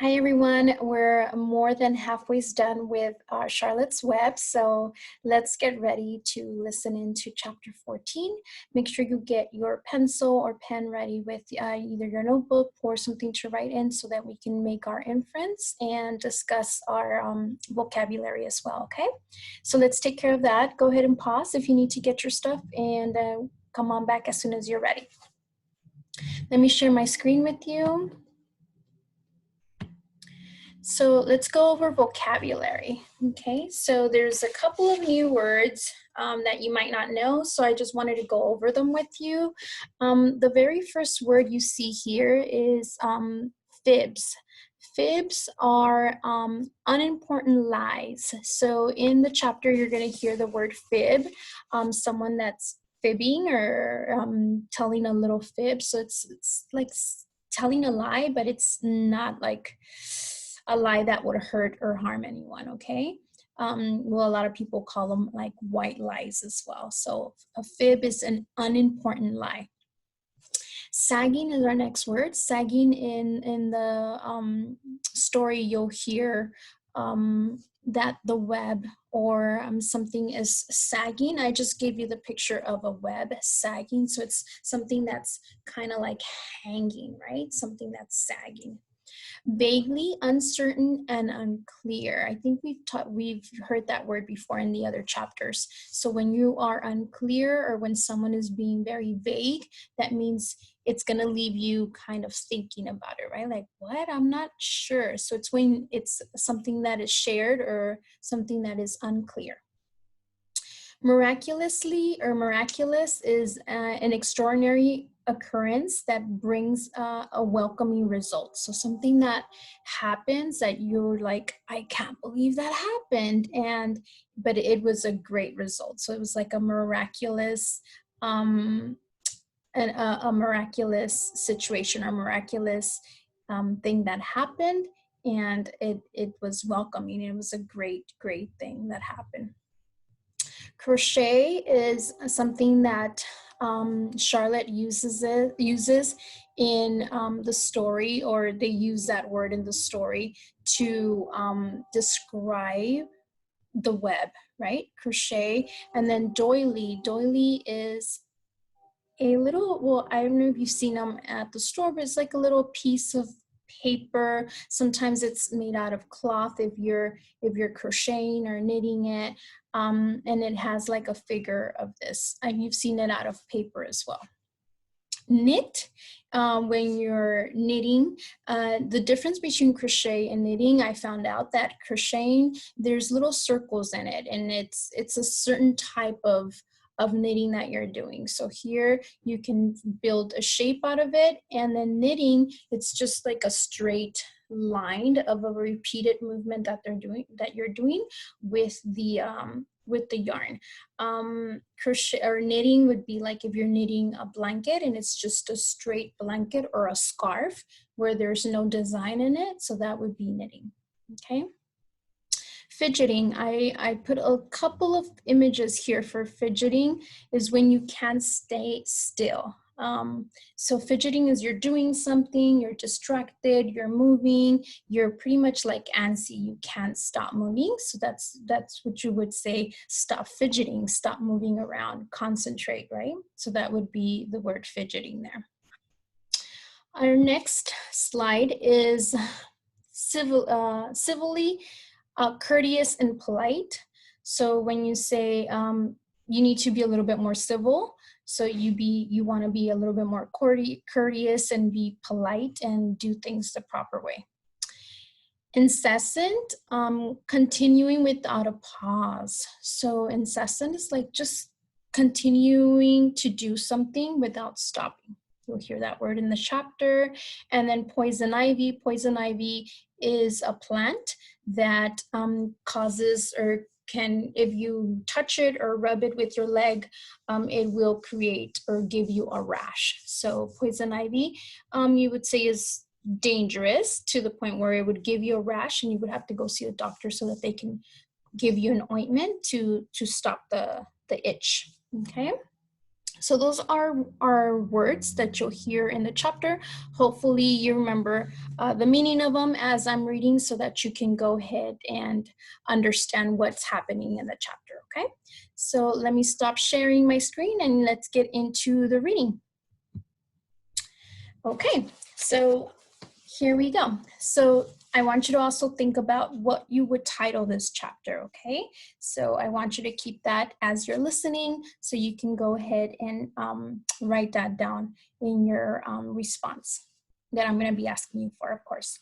Hi everyone, we're more than halfway done with Charlotte's Web, so let's get ready to listen into chapter 14. Make sure you get your pencil or pen ready with either your notebook or something to write in so that we can make our inference and discuss our vocabulary as well, okay? So let's take care of that. Go ahead and pause if you need to get your stuff and come on back as soon as you're ready. Let me share my screen with you. So let's go over vocabulary, okay? So there's a couple of new words that you might not know, so I just wanted to go over them with you. The very first word you see here is fibs. Fibs are unimportant lies. So in the chapter, you're gonna hear the word fib, someone that's fibbing or telling a little fib. So it's like telling a lie, but it's not like a lie that would hurt or harm anyone, okay? Well, a lot of people call them like white lies as well. So a fib is an unimportant lie. Sagging is our next word. Sagging in the story, you'll hear that the web or something is sagging. I just gave you the picture of a web sagging. So it's something that's kind of like hanging, right? Something that's sagging. Vaguely, uncertain, and unclear. I think we've heard that word before in the other chapters. So when you are unclear or when someone is being very vague, that means it's going to leave you kind of thinking about it, right? Like, what? I'm not sure. So it's when it's something that is shared or something that is unclear. Miraculously or miraculous is an extraordinary occurrence that brings a welcoming result. So something that happens that you're like, I can't believe that happened, but it was a great result. So it was like a miraculous a miraculous situation or miraculous thing that happened, and it was welcoming. It was a great thing that happened. Crochet is something that Charlotte uses in the story, or they use that word in the story to describe the web, right? Crochet. And then doily. Doily is a little, well, I don't know if you've seen them at the store, but it's like a little piece of paper. Sometimes it's made out of cloth if you're crocheting or knitting it, and it has like a figure of this, and you've seen it out of paper as well. Knit, when you're knitting, the difference between crochet and knitting, I found out that crocheting, there's little circles in it, and it's a certain type of knitting that you're doing. So here you can build a shape out of it, and then knitting, it's just like a straight line of a repeated movement that you're doing with the yarn. Crochet or knitting would be like if you're knitting a blanket and it's just a straight blanket or a scarf where there's no design in it, so that would be knitting, okay? Fidgeting, I put a couple of images here for fidgeting, is when you can't stay still. So fidgeting is you're doing something, you're distracted, you're moving, you're pretty much like antsy, you can't stop moving. So that's what you would say, stop fidgeting, stop moving around, concentrate, right? So that would be the word fidgeting there. Our next slide is civilly, courteous and polite. So when you say you need to be a little bit more civil, so you want to be a little bit more courteous and be polite and do things the proper way. Incessant, continuing without a pause. So incessant is like just continuing to do something without stopping. You'll hear that word in the chapter. And then poison ivy. Poison ivy is a plant that causes or can, if you touch it or rub it with your leg, it will create or give you a rash. So poison ivy, you would say is dangerous to the point where it would give you a rash and you would have to go see a doctor so that they can give you an ointment to stop the itch, okay? So those are words that you'll hear in the chapter. Hopefully you remember the meaning of them as I'm reading so that you can go ahead and understand what's happening in the chapter, okay? So let me stop sharing my screen and let's get into the reading. Okay, so here we go. So I want you to also think about what you would title this chapter, okay? So I want you to keep that as you're listening so you can go ahead and write that down in your response that I'm gonna be asking you for, of course.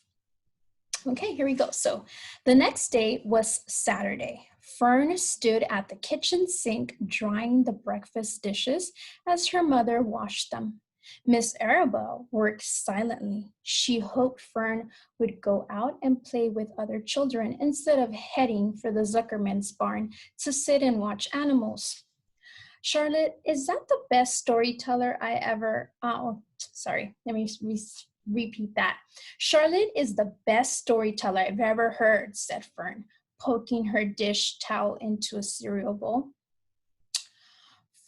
Okay, here we go. So the next day was Saturday. Fern stood at the kitchen sink drying the breakfast dishes as her mother washed them. Miss Arabelle worked silently. She hoped Fern would go out and play with other children instead of heading for the Zuckerman's barn to sit and watch animals. Charlotte, is that the best storyteller I ever, sorry, let me repeat that. Charlotte is the best storyteller I've ever heard, said Fern, poking her dish towel into a cereal bowl.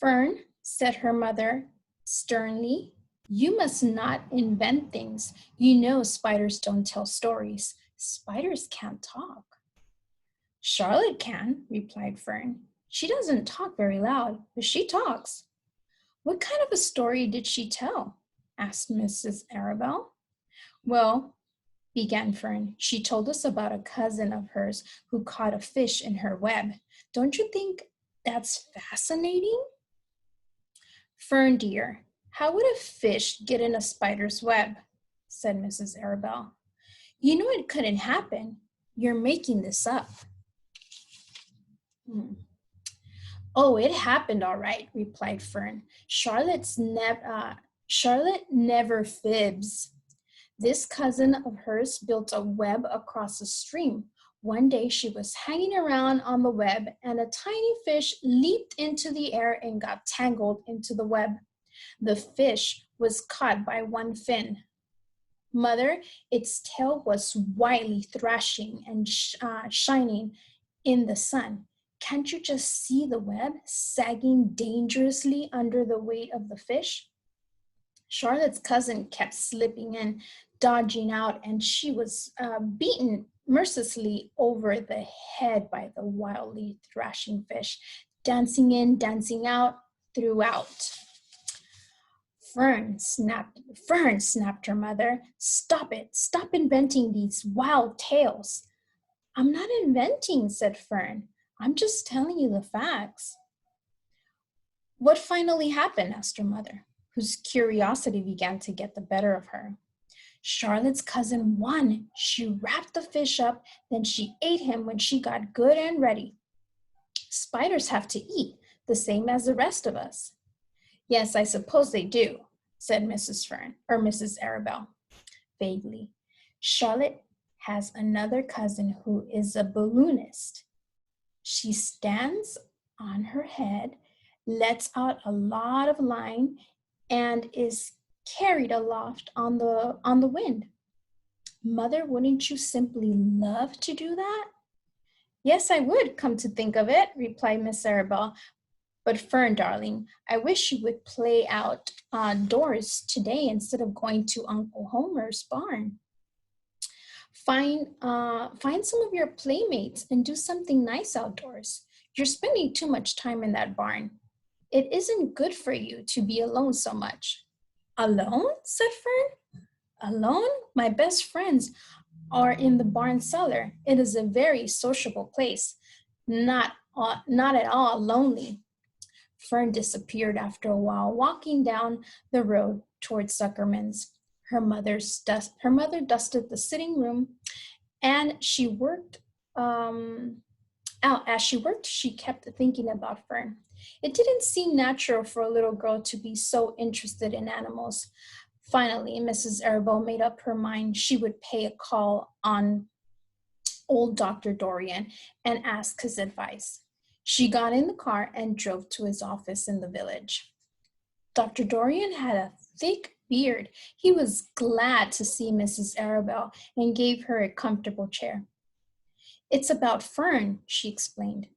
Fern, said her mother sternly, you must not invent things. You know spiders don't tell stories. Spiders can't talk. Charlotte can, replied Fern. She doesn't talk very loud, but she talks. What kind of a story did she tell? Asked Mrs. Arabelle. Well, began Fern, she told us about a cousin of hers who caught a fish in her web. Don't you think that's fascinating? Fern, dear, how would a fish get in a spider's web? Said Mrs. Arabelle. You know it couldn't happen. You're making this up. Oh, it happened all right, replied Fern. Charlotte never fibs. This cousin of hers built a web across a stream. One day she was hanging around on the web and a tiny fish leaped into the air and got tangled into the web. The fish was caught by one fin. Mother, its tail was wildly thrashing and shining in the sun. Can't you just see the web sagging dangerously under the weight of the fish? Charlotte's cousin kept slipping in, dodging out, and she was beaten mercilessly over the head by the wildly thrashing fish, dancing in, dancing out, throughout. Fern, snapped her mother. Stop it. Stop inventing these wild tales. I'm not inventing, said Fern. I'm just telling you the facts. What finally happened? Asked her mother, whose curiosity began to get the better of her. Charlotte's cousin won. She wrapped the fish up, then she ate him when she got good and ready. Spiders have to eat, the same as the rest of us. Yes, I suppose they do, said Mrs. Arabelle, vaguely. Charlotte has another cousin who is a balloonist. She stands on her head, lets out a lot of line, and is carried aloft on the wind. Mother, wouldn't you simply love to do that? Yes, I would, come to think of it, replied Miss Arabelle. But Fern, darling, I wish you would play out doors today instead of going to Uncle Homer's barn. Find some of your playmates and do something nice outdoors. You're spending too much time in that barn. It isn't good for you to be alone so much. Alone? Said Fern. Alone? My best friends are in the barn cellar. It is a very sociable place, not at all lonely. Fern disappeared after a while, walking down the road towards Zuckerman's. Her mother dusted the sitting room, and as she worked, she kept thinking about Fern. It didn't seem natural for a little girl to be so interested in animals. Finally, Mrs. Arabelle made up her mind she would pay a call on old Dr. Dorian and ask his advice. She got in the car and drove to his office in the village. Dr. Dorian had a thick beard. He was glad to see Mrs. Arabelle and gave her a comfortable chair. It's about Fern, she explained.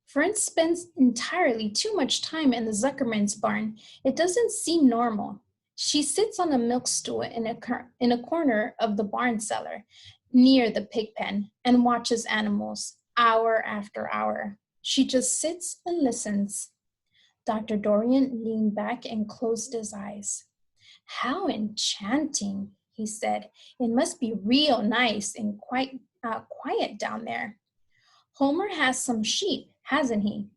Fern spends entirely too much time in the Zuckerman's barn. It doesn't seem normal. She sits on a milk stool in a corner of the barn cellar near the pig pen and watches animals hour after hour. She just sits and listens. Dr. Dorian leaned back and closed his eyes. How enchanting, he said. It must be real nice and quite quiet down there. Homer has some sheep, hasn't he?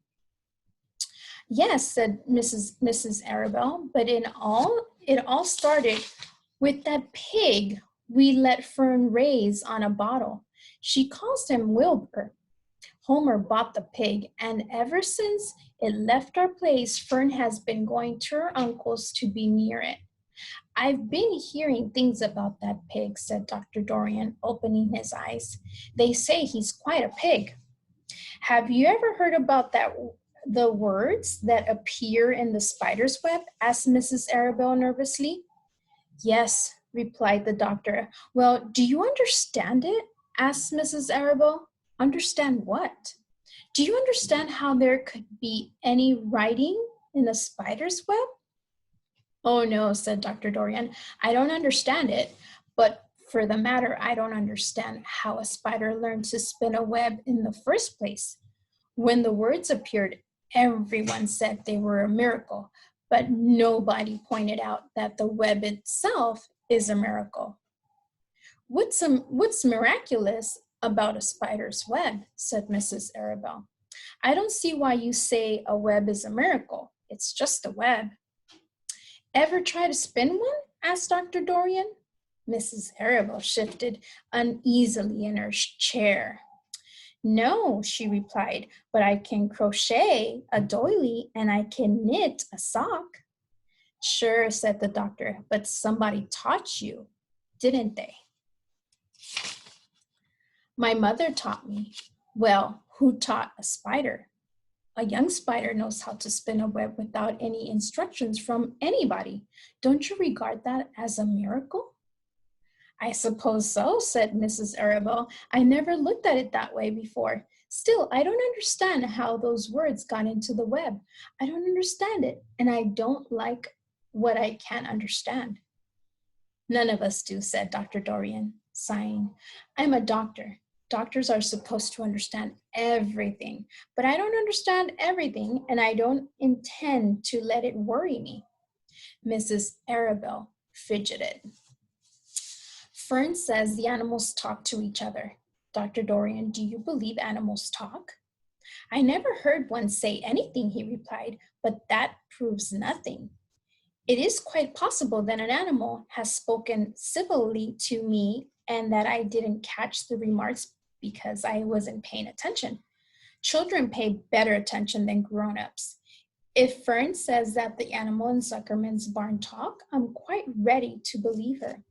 Yes, said Mrs. Arabelle, but it all started with that pig we let Fern raise on a bottle. She calls him Wilbur. Homer bought the pig, and ever since it left our place, Fern has been going to her uncle's to be near it. I've been hearing things about that pig, said Dr. Dorian, opening his eyes. They say he's quite a pig. Have you ever heard about the words that appear in the spider's web? Asked Mrs. Arabelle nervously. Yes, replied the doctor. Well, do you understand it? Asked Mrs. Arabelle. Understand what? Do you understand how there could be any writing in a spider's web? Oh no, said Dr. Dorian. I don't understand it, but for the matter, I don't understand how a spider learned to spin a web in the first place. When the words appeared, everyone said they were a miracle, but nobody pointed out that the web itself is a miracle. What's miraculous about a spider's web? Said Mrs. Arabelle. I don't see why you say a web is a miracle. It's just a web. Ever try to spin one? Asked Dr. Dorian. Mrs. Arabelle shifted uneasily in her chair. No, she replied, but I can crochet a doily and I can knit a sock. Sure, said the doctor, but somebody taught you, didn't they? My mother taught me. Well, who taught a spider? A young spider knows how to spin a web without any instructions from anybody. Don't you regard that as a miracle? I suppose so, said Mrs. Arabelle. I never looked at it that way before. Still, I don't understand how those words got into the web. I don't understand it, and I don't like what I can't understand. None of us do, said Dr. Dorian, sighing. I'm a doctor. Doctors are supposed to understand everything, but I don't understand everything, and I don't intend to let it worry me. Mrs. Arabelle fidgeted. Fern says the animals talk to each other. Dr. Dorian, do you believe animals talk? I never heard one say anything, he replied, but that proves nothing. It is quite possible that an animal has spoken civilly to me and that I didn't catch the remarks because I wasn't paying attention. Children pay better attention than grown-ups. If Fern says that the animal in Zuckerman's barn talk, I'm quite ready to believe her.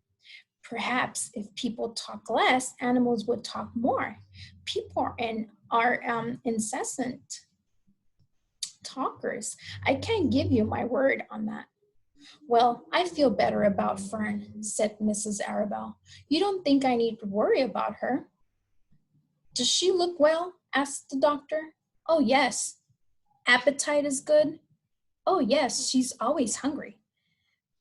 Perhaps if people talk less, animals would talk more. People are incessant talkers. I can't give you my word on that. Well, I feel better about Fern, said Mrs. Arabelle. You don't think I need to worry about her? Does she look well? Asked the doctor. Oh, yes. Appetite is good? Oh, yes, she's always hungry.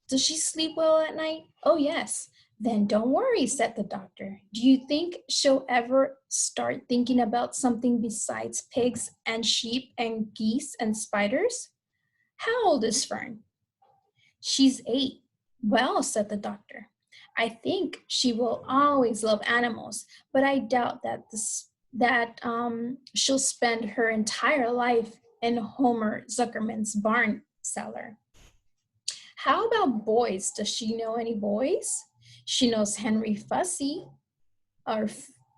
Does she sleep well at night? Oh, yes. Then don't worry, said the doctor. Do you think she'll ever start thinking about something besides pigs and sheep and geese and spiders? How old is Fern? She's 8. Well, said the doctor, I think she will always love animals, but I doubt that she'll spend her entire life in Homer Zuckerman's barn cellar. How about boys? Does she know any boys? She knows Henry Fussy, or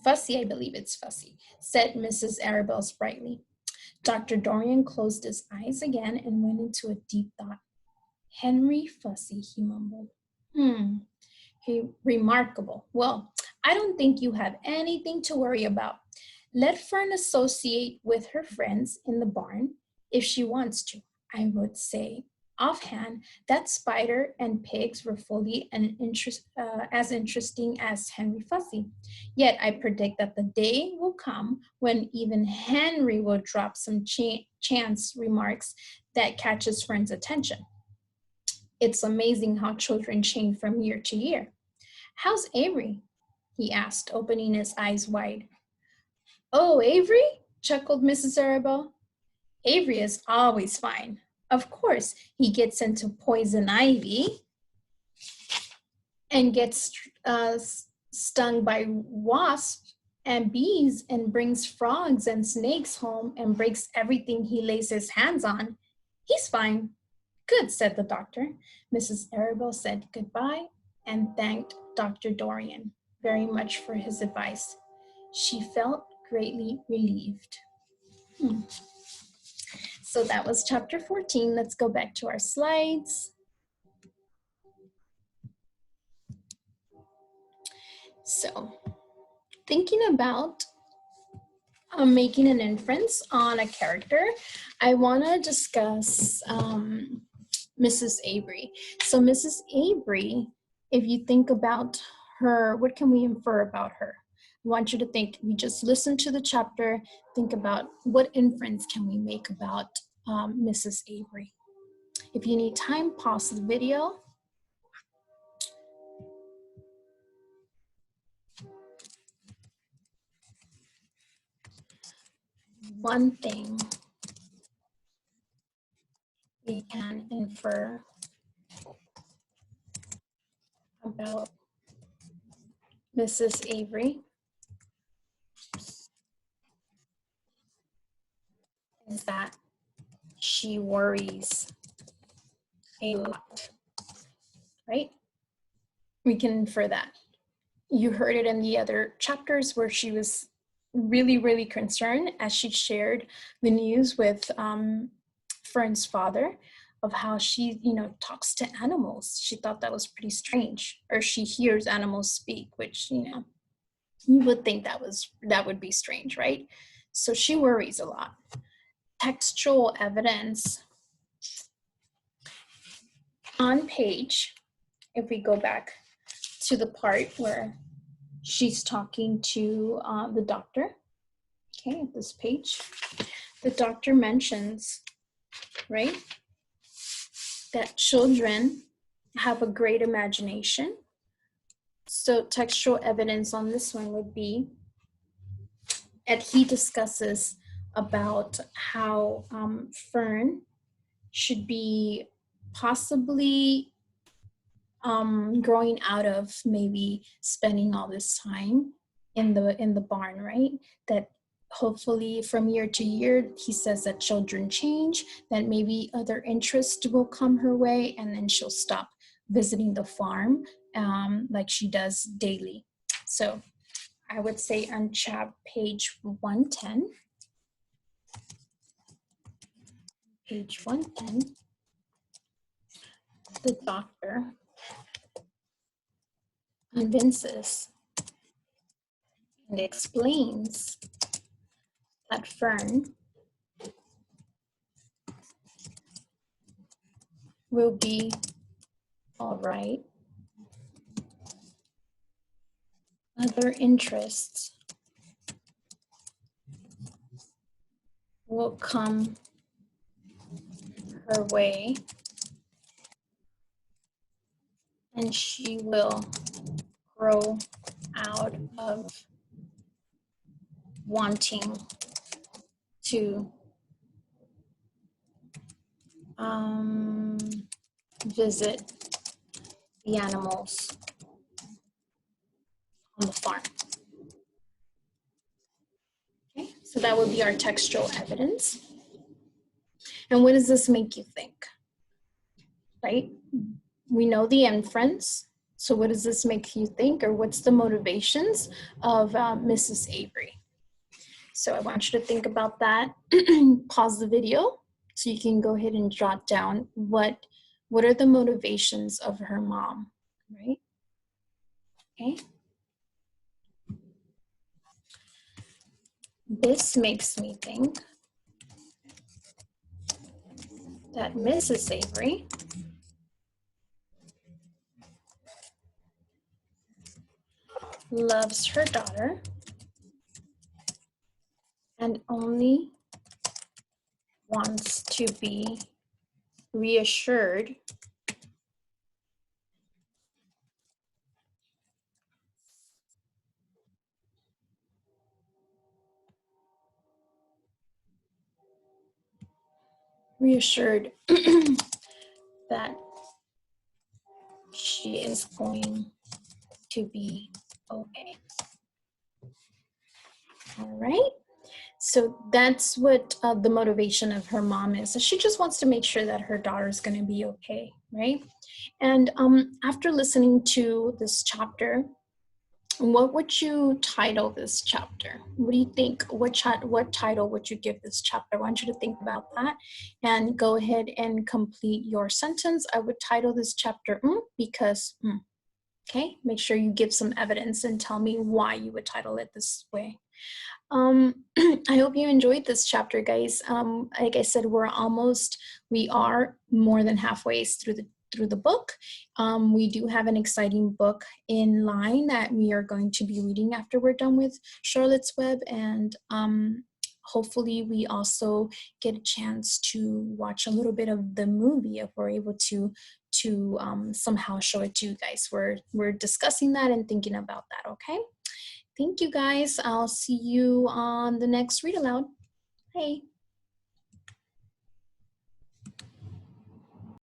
Fussy, I believe it's Fussy, said Mrs. Arabelle sprightly. Dr. Dorian closed his eyes again and went into a deep thought. Henry Fussy, he mumbled. Remarkable. Well, I don't think you have anything to worry about. Let Fern associate with her friends in the barn if she wants to. I would say Offhand, that Spider and pigs were fully as interesting as Henry Fuzzy. Yet I predict that the day will come when even Henry will drop some chance remarks that catches Fern's attention. It's amazing how children change from year to year. How's Avery? He asked, opening his eyes wide. Oh, Avery? Chuckled Mrs. Arabelle. Avery is always fine. Of course, he gets into poison ivy and gets stung by wasps and bees and brings frogs and snakes home and breaks everything he lays his hands on. He's fine. Good, said the doctor. Mrs. Arabelle said goodbye and thanked Dr. Dorian very much for his advice. She felt greatly relieved. So that was chapter 14. Let's go back to our slides. So thinking about making an inference on a character, I want to discuss Mrs. Avery. So Mrs. Avery, if you think about her, what can we infer about her? I want you to think, we just listen to the chapter, think about what inference can we make about Mrs. Avery. If you need time, pause the video. One thing we can infer about Mrs. Avery is that she worries a lot, right? We can infer that. You heard it in the other chapters where she was really, really concerned as she shared the news with Fern's father of how she, talks to animals. She thought that was pretty strange, or she hears animals speak, which, you would think that would be strange, right? So she worries a lot. Textual evidence on page, if we go back to the part where she's talking to the doctor, okay, at this page, the doctor mentions, right, that children have a great imagination. So textual evidence on this one would be, and he discusses about how Fern should be possibly growing out of maybe spending all this time in the barn, right? That hopefully from year to year, he says that children change, that maybe other interests will come her way, and then she'll stop visiting the farm like she does daily. So I would say on page 110, page 110, the doctor convinces and explains that Fern will be all right. Other interests will come her way, and she will grow out of wanting to visit the animals on the farm. Okay, so that would be our textual evidence. And what does this make you think? Right? We know the inference. So what does this make you think, or what's the motivations of Mrs. Avery? So I want you to think about that. Pause the video so you can go ahead and jot down what are the motivations of her mom, right? Okay. This makes me think that Mrs. Avery loves her daughter and only wants to be reassured that she is going to be okay. All right. So that's what the motivation of her mom is. So she just wants to make sure that her daughter is going to be okay, right? And after listening to this chapter, what would you title this chapter? What do you think? What title would you give this chapter? I want you to think about that and go ahead and complete your sentence. I would title this chapter because. Okay, make sure you give some evidence and tell me why you would title it this way. I hope you enjoyed this chapter, guys. Like I said, we are more than halfway through the book. We do have an exciting book in line that we are going to be reading after we're done with Charlotte's Web, and hopefully we also get a chance to watch a little bit of the movie if we're able to somehow show it to you guys. We're discussing that and thinking about that. Okay. Thank you guys. I'll see you on the next read aloud. Bye.